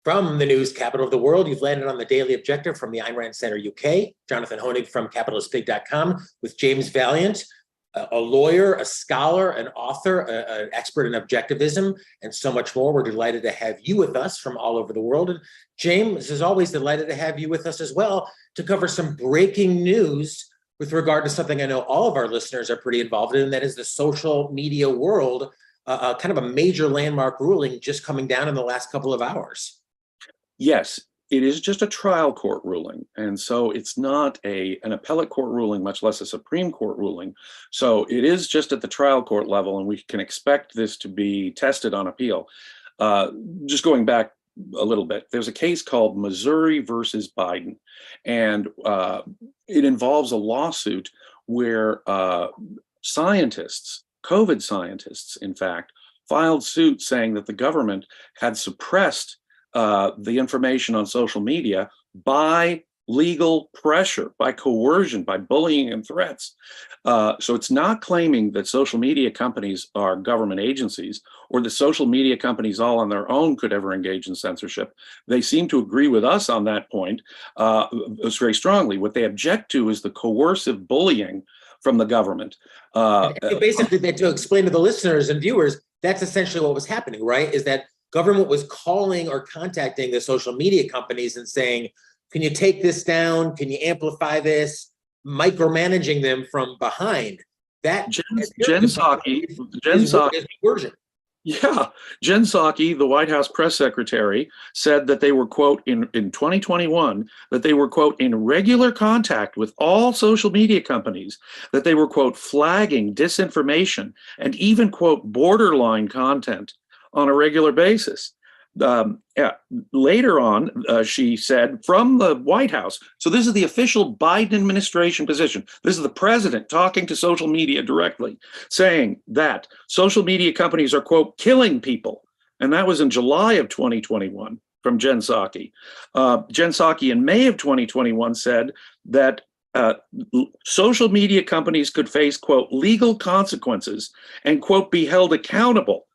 From the news capital of the world, you've landed on the Daily Objective from the Ayn Rand Center UK. Jonathan Hoenig from capitalistpig.com with James Valliant, a lawyer, a scholar, an author, an expert in objectivism, and so much more. We're delighted to have you with us from all over the world. And James, as always, delighted to have you with us as well to cover some breaking news with regard to something I know all of our listeners are pretty involved in, and that is the social media world, kind of a major landmark ruling just coming down in the last couple of hours. Yes, it is just a trial court ruling. And so it's not an appellate court ruling, much less a Supreme Court ruling. So it is just at the trial court level, and we can expect this to be tested on appeal. Just going back a little bit, there's a case called Missouri versus Biden, and it involves a lawsuit where scientists, COVID scientists, in fact, filed suit saying that the government had suppressed the information on social media by legal pressure, by coercion, by bullying and threats. So it's not claiming that social media companies are government agencies or the social media companies all on their own could ever engage in censorship. They seem to agree with us on that point very strongly. What they object to is the coercive bullying from the government. Basically, to explain to the listeners and viewers, that's essentially what was happening, right? Is that government was calling or contacting the social media companies and saying, can you take this down? Can you amplify this? Micromanaging them from behind. That Jen Psaki, the White House press secretary, said that they were, quote, in 2021, that they were, quote, in regular contact with all social media companies, that they were, quote, flagging disinformation and even, quote, borderline content on a regular basis. Later on, she said from the White House, so this is the official Biden administration position. This is the president talking to social media directly, saying that social media companies are, quote, killing people. And that was in July of 2021 from Jen Psaki. Jen Psaki in May of 2021 said that social media companies could face, quote, legal consequences and, quote, be held accountable.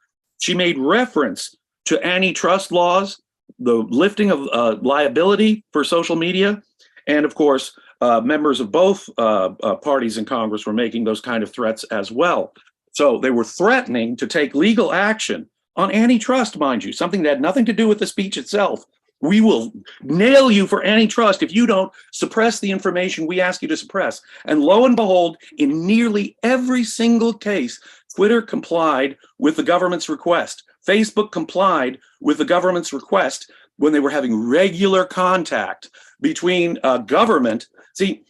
She made reference to antitrust laws, the lifting of liability for social media, and of course, members of both parties in Congress were making those kind of threats as well. So they were threatening to take legal action on antitrust, mind you, something that had nothing to do with the speech itself. We will nail you for antitrust if you don't suppress the information we ask you to suppress. And lo and behold, in nearly every single case, Twitter complied with the government's request. Facebook complied with the government's request when they were having regular contact between government. See,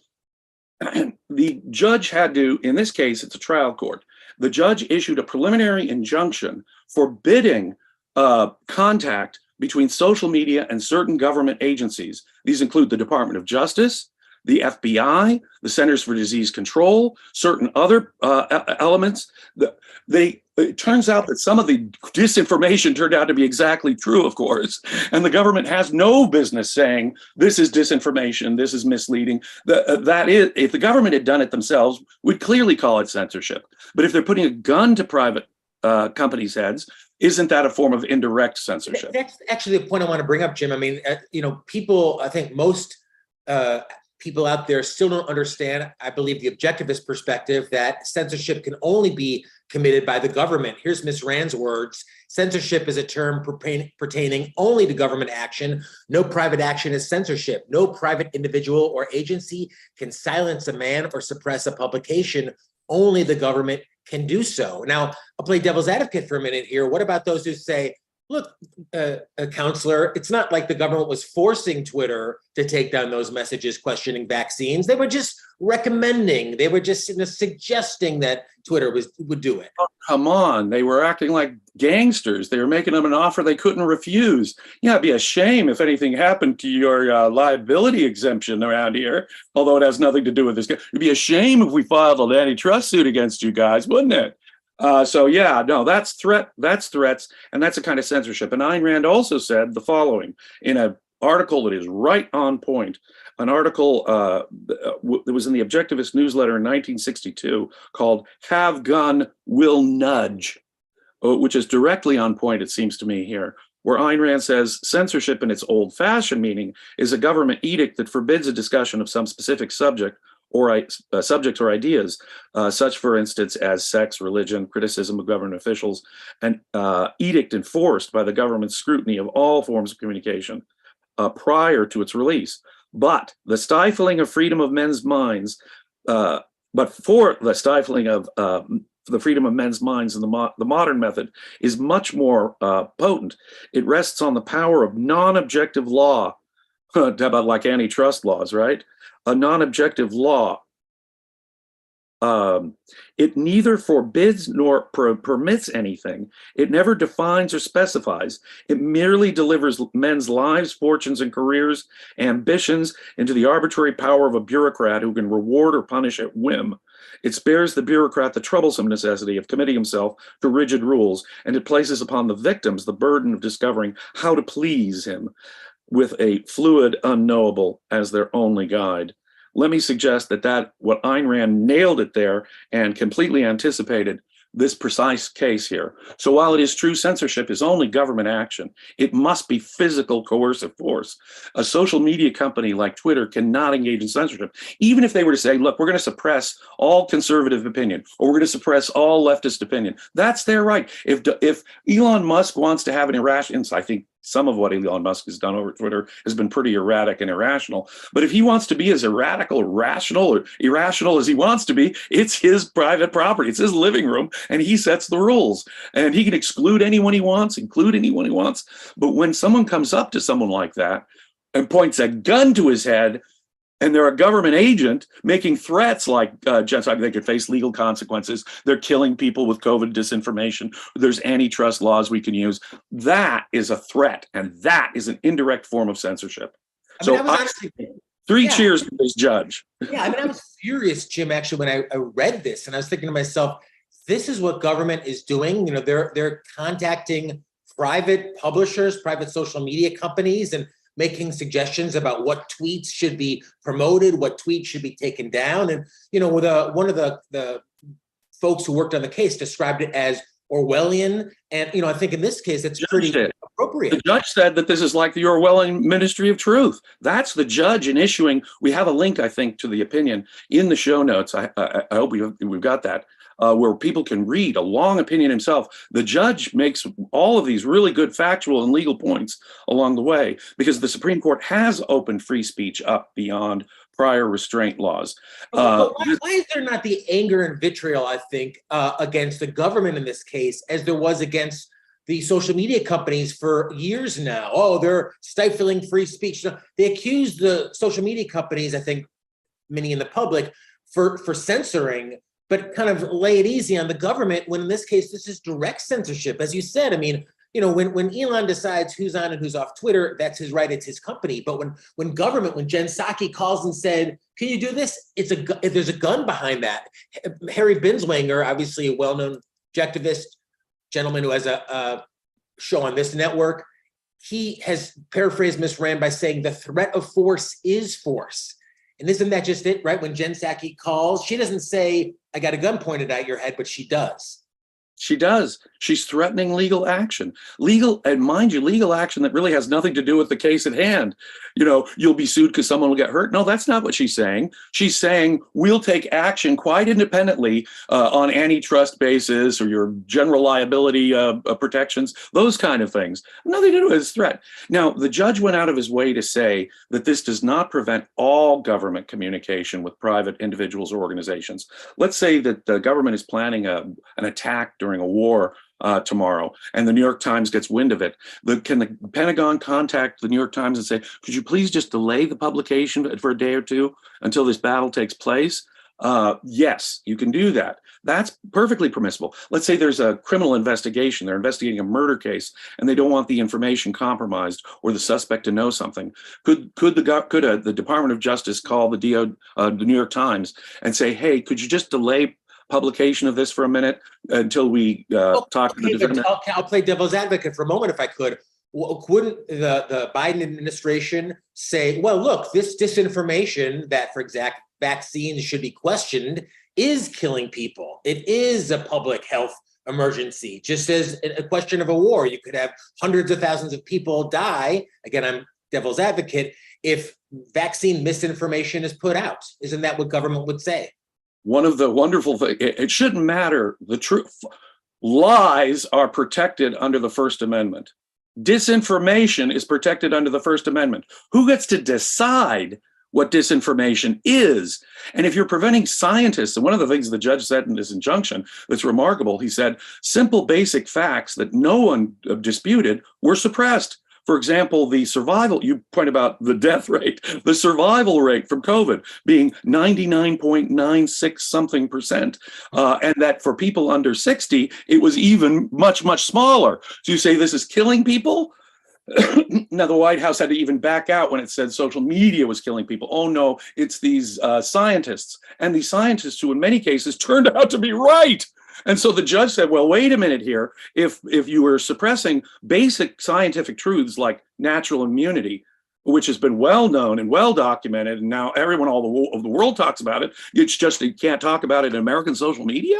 the judge had to, in this case, it's a trial court. The judge issued a preliminary injunction forbidding contact between social media and certain government agencies. These include the Department of Justice, the FBI, the Centers for Disease Control, certain other elements. It turns out that some of the disinformation turned out to be exactly true, of course, and the government has no business saying this is disinformation, this is misleading. That is, if the government had done it themselves, we'd clearly call it censorship. But if they're putting a gun to private companies' heads, isn't that a form of indirect censorship? That's actually the point I want to bring up, Jim. I mean, people, I think most people out there still don't understand, I believe, the objectivist perspective that censorship can only be committed by the government. Here's Ms. Rand's words. Censorship is a term pertaining only to government action. No private action is censorship. No private individual or agency can silence a man or suppress a publication. Only the government can do so. Now, I'll play devil's advocate for a minute here. What about those who say, look, counselor, it's not like the government was forcing Twitter to take down those messages questioning vaccines. They were just recommending, they were just suggesting that Twitter would do it. Oh, come on. They were acting like gangsters. They were making them an offer they couldn't refuse. Yeah, it'd be a shame if anything happened to your liability exemption around here, although it has nothing to do with this. It'd be a shame if we filed an antitrust suit against you guys, wouldn't it? So yeah, no, that's threats, and that's a kind of censorship. And Ayn Rand also said the following in an article that is right on point, an article that was in the Objectivist newsletter in 1962 called "Have Gun, Will Nudge," which is directly on point, it seems to me here. where Ayn Rand says censorship in its old-fashioned meaning is a government edict that forbids a discussion of some specific subject or subjects or ideas, such, for instance, as sex, religion, criticism of government officials, an edict enforced by the government's scrutiny of all forms of communication prior to its release. But the stifling of freedom of men's minds, but for the stifling of the freedom of men's minds in the modern method is much more potent. It rests on the power of non-objective law, about like antitrust laws, right? A non-objective law. It neither forbids nor permits anything. It never defines or specifies. It merely delivers men's lives, fortunes, and careers, ambitions into the arbitrary power of a bureaucrat who can reward or punish at whim. It spares the bureaucrat the troublesome necessity of committing himself to rigid rules, and it places upon the victims the burden of discovering how to please him with a fluid unknowable as their only guide. Let me suggest that what Ayn Rand nailed it there and completely anticipated this precise case here. So while it is true censorship is only government action, it must be physical coercive force. A social media company like Twitter cannot engage in censorship, even if they were to say, look, we're going to suppress all conservative opinion, or we're going to suppress all leftist opinion. That's their right. If Elon Musk wants to have an irrational, I think some of what Elon Musk has done over Twitter has been pretty erratic and irrational. But if he wants to be as rational or irrational as he wants to be, it's his private property. It's his living room, and he sets the rules. And he can exclude anyone he wants, include anyone he wants. But when someone comes up to someone like that and points a gun to his head, and they're a government agent making threats like they could face legal consequences. They're killing people with COVID disinformation. There's antitrust laws we can use. That is a threat, and that is an indirect form of censorship. Three cheers to this judge. Yeah, I was furious, Jim, actually, when I read this, and I was thinking to myself, this is what government is doing. You know, they're contacting private publishers, private social media companies, and making suggestions about what tweets should be promoted, what tweets should be taken down. And, you know, with one of the folks who worked on the case described it as Orwellian. And, you know, I think in this case, it's pretty appropriate. The judge said that this is like the Orwellian Ministry of Truth. That's the judge in issuing. We have a link, I think, to the opinion in the show notes. I hope we've got that. Where people can read a long opinion himself. The judge makes all of these really good factual and legal points along the way, because the Supreme Court has opened free speech up beyond prior restraint laws. Why is there not the anger and vitriol, I think, against the government in this case, as there was against the social media companies for years now? Oh, they're stifling free speech. They accuse the social media companies, I think, many in the public, for censoring, but kind of lay it easy on the government, when in this case, this is direct censorship. As you said, I mean, you know, when Elon decides who's on and who's off Twitter, that's his right, it's his company. But when Jen Psaki calls and said, can you do this? There's a gun behind that. Harry Binswanger, obviously a well-known objectivist gentleman who has a show on this network, he has paraphrased Ms. Rand by saying the threat of force is force. And isn't that just it, right? When Jen Psaki calls, she doesn't say, I got a gun pointed at your head, but she does. She does. She's threatening legal action. And mind you, legal action that really has nothing to do with the case at hand. You know, you'll be sued because someone will get hurt. No, that's not what she's saying. She's saying we'll take action quite independently on antitrust basis or your general liability protections, those kind of things. Nothing to do with his threat. Now, the judge went out of his way to say that this does not prevent all government communication with private individuals or organizations. Let's say that the government is planning an attack during a war tomorrow, and the New York Times gets wind of it. Can the Pentagon contact the New York Times and say, could you please just delay the publication for a day or two until this battle takes place? Yes, you can do that. That's perfectly permissible. Let's say there's a criminal investigation. They're investigating a murder case, and they don't want the information compromised or the suspect to know something. Could the Department of Justice call the New York Times and say, hey, could you just delay publication of this for a minute until we talk to the defendant? I'll play devil's advocate for a moment if I could. Wouldn't the Biden administration say, well, look, this disinformation that, for example, vaccines should be questioned is killing people. It is a public health emergency, just as a question of a war. You could have hundreds of thousands of people die. Again, I'm devil's advocate. If vaccine misinformation is put out, isn't that what government would say? One of the wonderful things, it shouldn't matter. The truth, lies are protected under the First Amendment. Disinformation is protected under the First Amendment. Who gets to decide what disinformation is? And if you're preventing scientists, and one of the things the judge said in this injunction that's remarkable, he said, simple basic facts that no one disputed were suppressed. For example, the survival, you point about the death rate, the survival rate from COVID being 99.96 something percent, and that for people under 60, it was even much, much smaller. So you say this is killing people? Now, the White House had to even back out when it said social media was killing people. Oh, no, it's these scientists. And these scientists who in many cases turned out to be right. And so the judge said, well, wait a minute here. If you were suppressing basic scientific truths like natural immunity, which has been well known and well documented, and now everyone all of the world talks about it, it's just you can't talk about it in American social media?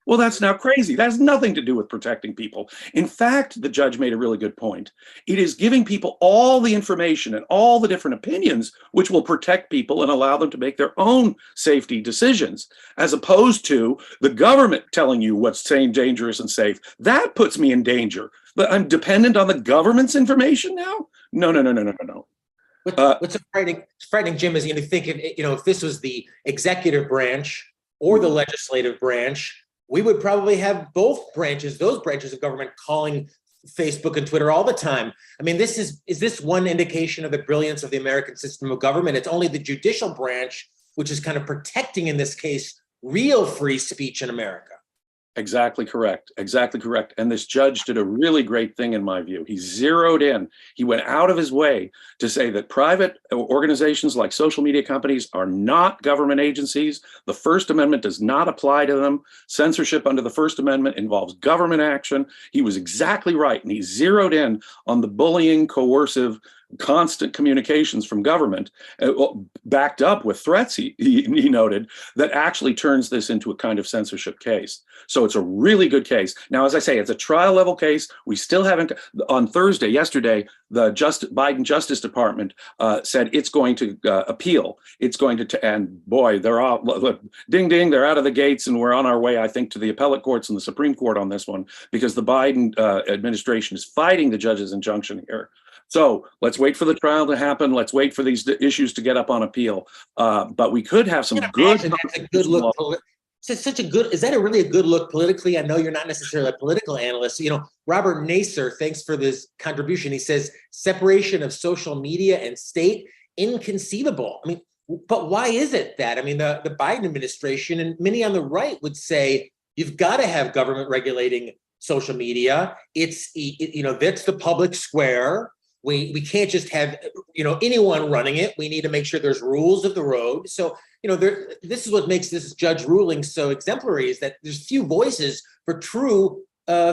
Well, that's now crazy. That has nothing to do with protecting people. In fact, the judge made a really good point. It is giving people all the information and all the different opinions, which will protect people and allow them to make their own safety decisions, as opposed to the government telling you what's safe, dangerous, and safe. That puts me in danger. But I'm dependent on the government's information now? No, no, no, no, no, no. What's frightening, Jim, is think if this was the executive branch or the legislative branch, we would probably have both branches, those branches of government, calling Facebook and Twitter all the time. I mean, is this one indication of the brilliance of the American system of government? It's only the judicial branch which is kind of protecting, in this case, real free speech in America. Exactly correct. Exactly correct. And this judge did a really great thing, in my view. He zeroed in. He went out of his way to say that private organizations like social media companies are not government agencies. The First Amendment does not apply to them. Censorship under the First Amendment involves government action. He was exactly right. And he zeroed in on the bullying, coercive, constant communications from government, backed up with threats, he noted, that actually turns this into a kind of censorship case. So it's a really good case. Now, as I say, it's a trial level case. We still haven't, on Thursday, yesterday, the Biden Justice Department said it's going to appeal. It's going to, and boy, they're all, ding, ding, they're out of the gates, and we're on our way, I think, to the appellate courts and the Supreme Court on this one, because the Biden administration is fighting the judge's injunction here. So let's wait for the trial to happen. Let's wait for these issues to get up on appeal. But we could have some good. That's a good look. Is that really a good look politically? I know you're not necessarily a political analyst. Robert Naser, thanks for this contribution. He says separation of social media and state, inconceivable. I mean, but why is it that? I mean, the Biden administration and many on the right would say you've got to have government regulating social media. It's that's the public square. We can't just have anyone running it. We need to make sure there's rules of the road. So this is what makes this judge ruling so exemplary, is that there's few voices for true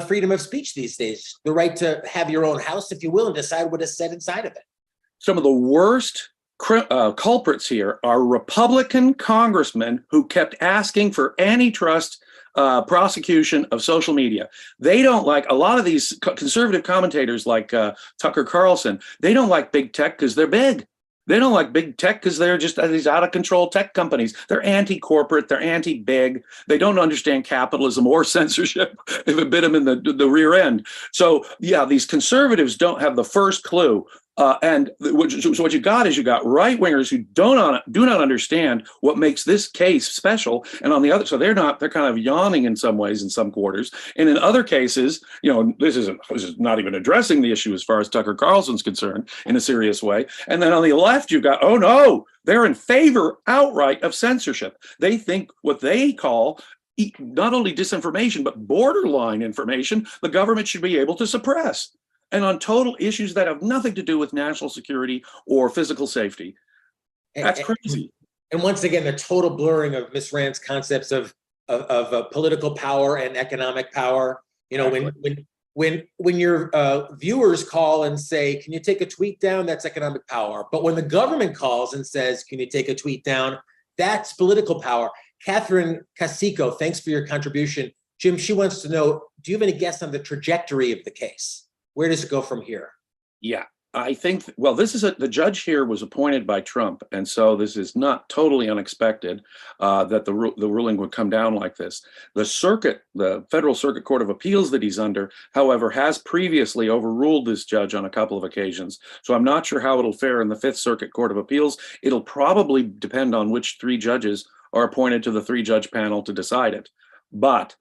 freedom of speech these days. The right to have your own house, if you will, and decide what is said inside of it. Some of the worst culprits here are Republican congressmen who kept asking for antitrust prosecution of social media. They don't like, a lot of these conservative commentators like Tucker Carlson, they don't like big tech because they're big. They don't like big tech because they're just these out of control tech companies. They're anti-corporate, they're anti-big. They don't understand capitalism or censorship if it bit them in the rear end. So yeah, these conservatives don't have the first clue. So what you got right wingers who do not understand what makes this case special, and on the other, so they're kind of yawning in some ways in some quarters, and in other cases, this is not even addressing the issue as far as Tucker Carlson's concerned in a serious way. And then on the left, you've got, oh no, they're in favor outright of censorship. They think what they call not only disinformation but borderline information the government should be able to suppress. And on total issues that have nothing to do with national security or physical safety. That's crazy. And once again, the total blurring of Ms. Rand's concepts of political power and economic power. Exactly. When your viewers call and say, can you take a tweet down? That's economic power. But when the government calls and says, can you take a tweet down? That's political power. Catherine Casico, thanks for your contribution. Jim, she wants to know, do you have any guess on the trajectory of the case? Where does it go from here? Yeah, I think, well, the judge here was appointed by Trump. And so this is not totally unexpected that the ruling would come down like this. The Federal Circuit Court of Appeals that he's under, however, has previously overruled this judge on a couple of occasions. So I'm not sure how it'll fare in the Fifth Circuit Court of Appeals. It'll probably depend on which 3 judges are appointed to the 3-judge panel to decide it. But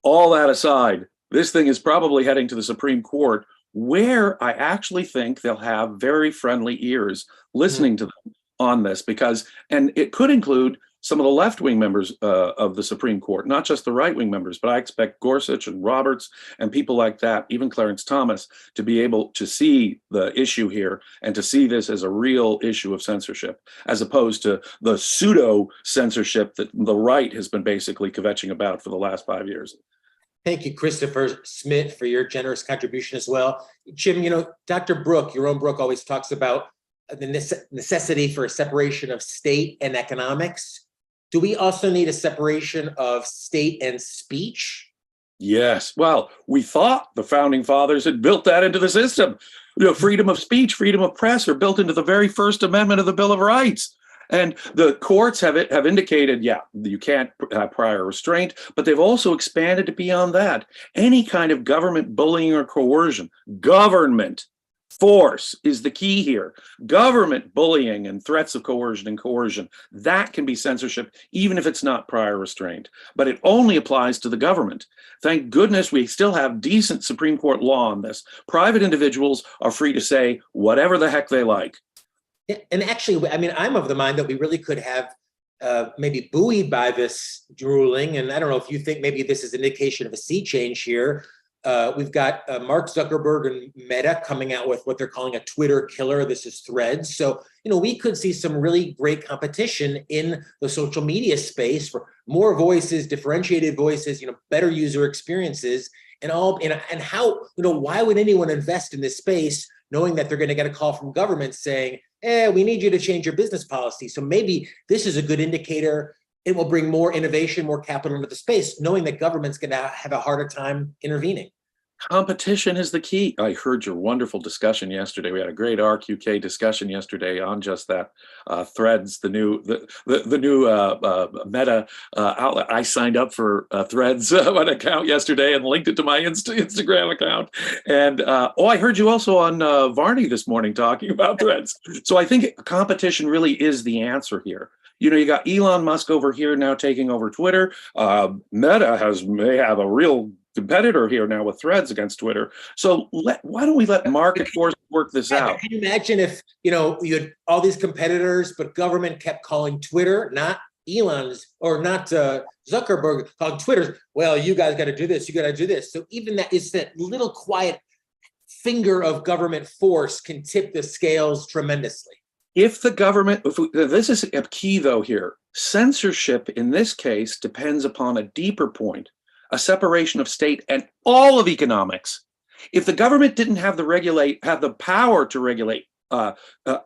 all that aside, this thing is probably heading to the Supreme Court, where I actually think they'll have very friendly ears listening to them on this, and it could include some of the left-wing members of the Supreme Court, not just the right-wing members, but I expect Gorsuch and Roberts and people like that, even Clarence Thomas, to be able to see the issue here and to see this as a real issue of censorship, as opposed to the pseudo-censorship that the right has been basically kvetching about for the last 5 years. Thank you, Christopher Smith, for your generous contribution as well. Jim, Dr. Brooke, your own Brooke, always talks about the necessity for a separation of state and economics. Do we also need a separation of state and speech? Yes. Well, we thought the founding fathers had built that into the system. Freedom of speech, freedom of press are built into the very First Amendment of the Bill of Rights. And the courts have indicated, yeah, you can't have prior restraint, but they've also expanded it beyond that. Any kind of government bullying or coercion, government force is the key here. Government bullying and threats of coercion, that can be censorship, even if it's not prior restraint. But it only applies to the government. Thank goodness we still have decent Supreme Court law on this. Private individuals are free to say whatever the heck they like. Yeah, and actually, I mean, I'm of the mind that we really could have maybe buoyed by this ruling. And I don't know if you think maybe this is an indication of a sea change here. We've got Mark Zuckerberg and Meta coming out with what they're calling a Twitter killer. This is Threads. So, we could see some really great competition in the social media space for more voices, differentiated voices, better user experiences, and how, why would anyone invest in this space knowing that they're going to get a call from government saying, we need you to change your business policy. So maybe this is a good indicator. It will bring more innovation, more capital into the space, knowing that government's going to have a harder time intervening. Competition is the key. I heard your wonderful discussion yesterday. We had a great ARCUK discussion yesterday on just that. Threads, the new Meta outlet. I signed up for Threads an account yesterday and linked it to my Instagram account. And I heard you also on Varney this morning talking about Threads. So I think competition really is the answer here. You got Elon Musk over here now taking over Twitter. Meta may have a real competitor here now with Threads against Twitter. So why don't we let market forces work this out? Can you imagine if, you had all these competitors, but government kept calling Twitter, not Elon's or not Zuckerberg, called Twitter's, well, you guys got to do this, you got to do this. So even that is that little quiet finger of government force can tip the scales tremendously. If the government, this is a key though here, censorship in this case depends upon a deeper point, a separation of state and all of economics. If the government didn't have the power to regulate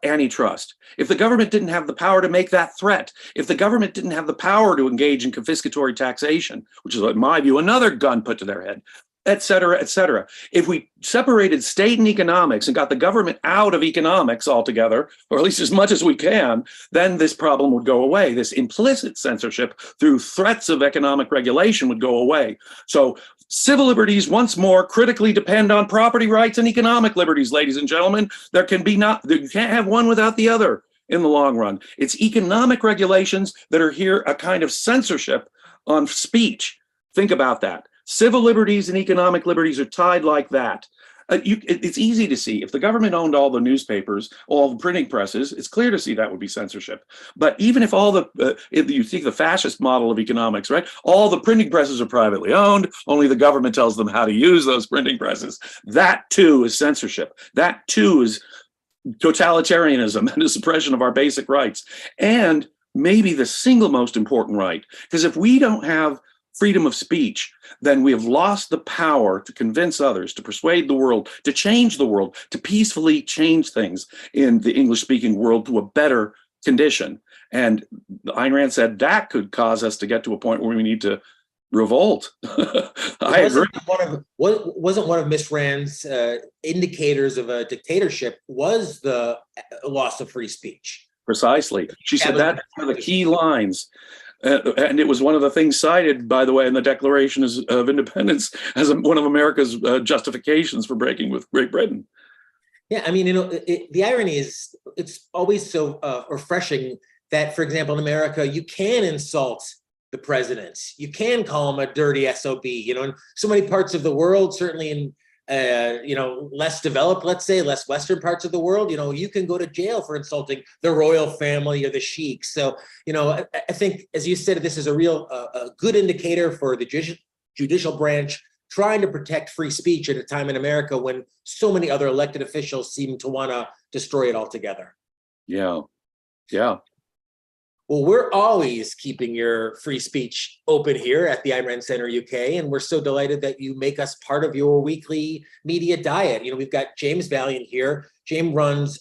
antitrust, if the government didn't have the power to make that threat, if the government didn't have the power to engage in confiscatory taxation, which is, in my view, another gun put to their head, et cetera, et cetera. If we separated state and economics and got the government out of economics altogether, or at least as much as we can, then this problem would go away. This implicit censorship through threats of economic regulation would go away. So civil liberties, once more, critically depend on property rights and economic liberties, ladies and gentlemen. You can't have one without the other in the long run. It's economic regulations that are here, a kind of censorship on speech. Think about that. Civil liberties and economic liberties are tied like that. It's easy to see. If the government owned all the newspapers, all the printing presses, it's clear to see that would be censorship. But even if if you take the fascist model of economics, right? All the printing presses are privately owned, only the government tells them how to use those printing presses. That too is censorship. That too is totalitarianism and the suppression of our basic rights. And maybe the single most important right, because if we don't have freedom of speech, then we have lost the power to convince others, to persuade the world, to change the world, to peacefully change things in the English-speaking world to a better condition. And Ayn Rand said that could cause us to get to a point where we need to revolt. I agree. Wasn't one of Miss Rand's indicators of a dictatorship was the loss of free speech. Precisely. She said that's one of the key lines. And it was one of the things cited, by the way, in the Declaration of Independence as one of America's justifications for breaking with Great Britain. Yeah, I mean, the irony is it's always so refreshing that, for example, in America, you can insult the president. You can call him a dirty SOB. In so many parts of the world, certainly in less developed, let's say, less Western parts of the world, you can go to jail for insulting the royal family or the sheik. So, I think, as you said, this is a real a good indicator for the judicial branch trying to protect free speech at a time in America when so many other elected officials seem to want to destroy it altogether. Yeah. Yeah. Well, we're always keeping your free speech open here at the Ayn Rand Center UK, and we're so delighted that you make us part of your weekly media diet. We've got James Valliant here. James runs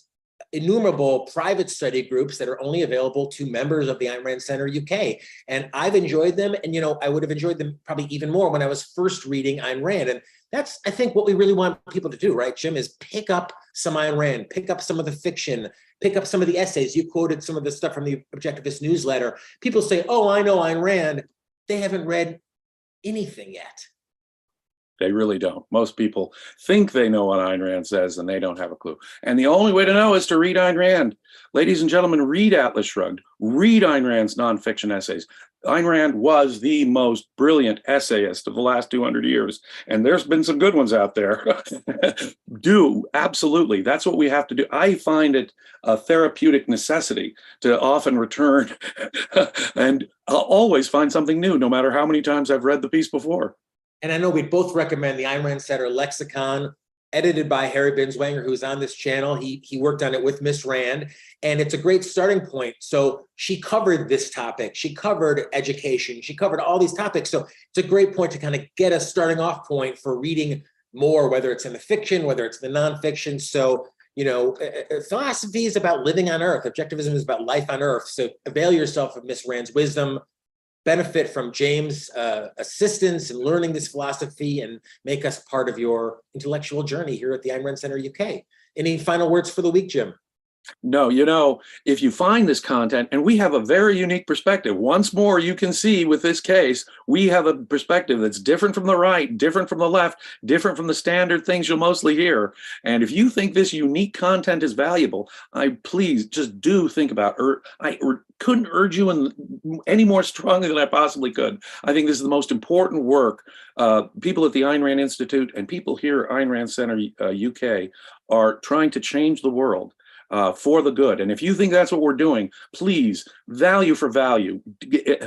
innumerable private study groups that are only available to members of the Ayn Rand Center UK. And I've enjoyed them. And, I would have enjoyed them probably even more when I was first reading Ayn Rand. And that's, I think, what we really want people to do, right, Jim, is pick up some Ayn Rand, pick up some of the fiction, pick up some of the essays. You quoted some of the stuff from the Objectivist newsletter. People say, oh, I know Ayn Rand. They haven't read anything yet. They really don't. Most people think they know what Ayn Rand says, and they don't have a clue. And the only way to know is to read Ayn Rand. Ladies and gentlemen, read Atlas Shrugged. Read Ayn Rand's nonfiction essays. Ayn Rand was the most brilliant essayist of the last 200 years, and there's been some good ones out there. Absolutely. That's what we have to do. I find it a therapeutic necessity to often return, and I'll always find something new, no matter how many times I've read the piece before. And I know we both recommend the Ayn Rand Center Lexicon, edited by Harry Binswanger, who's on this channel. He worked on it with Miss Rand, and it's a great starting point. So she covered this topic. She covered education. She covered all these topics. So it's a great point to kind of get a starting off point for reading more, whether it's in the fiction, whether it's the nonfiction. So, philosophy is about living on Earth. Objectivism is about life on Earth. So avail yourself of Miss Rand's wisdom, benefit from James' assistance in learning this philosophy, and make us part of your intellectual journey here at the Ayn Rand Center UK. Any final words for the week, Jim? No, if you find this content, and we have a very unique perspective, once more, you can see with this case, we have a perspective that's different from the right, different from the left, different from the standard things you'll mostly hear. And if you think this unique content is valuable, please just do think about it. I couldn't urge you any more strongly than I possibly could. I think this is the most important work. People at the Ayn Rand Institute and people here at Ayn Rand Center UK are trying to change the world for the good. And if you think that's what we're doing, please, value for value,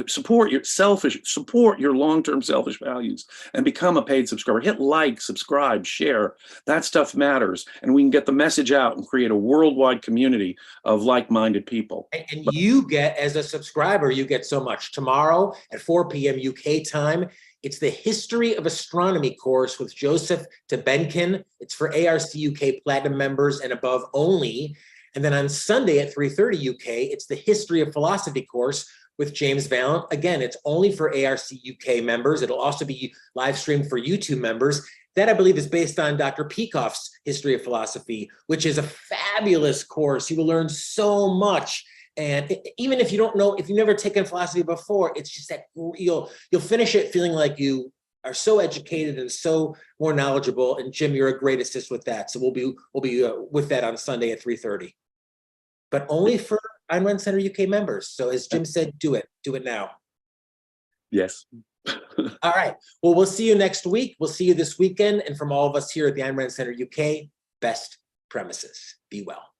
support your long-term selfish values and become a paid subscriber. Hit like, subscribe, share. That stuff matters. And we can get the message out and create a worldwide community of like-minded people. And you get, as a subscriber, you get so much. Tomorrow at 4 p.m. UK time, it's the History of Astronomy course with Joseph Tebenkin. It's for ARC UK Platinum members and above only. And then on Sunday at 3:30 UK, it's the History of Philosophy course with James Valliant. Again, it's only for ARC UK members. It'll also be live streamed for YouTube members. That, I believe, is based on Dr. Peikoff's History of Philosophy, which is a fabulous course. You will learn so much. And even if you don't know, if you've never taken philosophy before, it's just that you'll finish it feeling like you are so educated and so more knowledgeable. And Jim, you're a great assist with that. So we'll be with that on Sunday at 3:30, but only for Ayn Rand Center UK members. So as Jim said, do it now. Yes. All right. Well, we'll see you next week. We'll see you this weekend. And from all of us here at the Ayn Rand Center UK, best premises. Be well.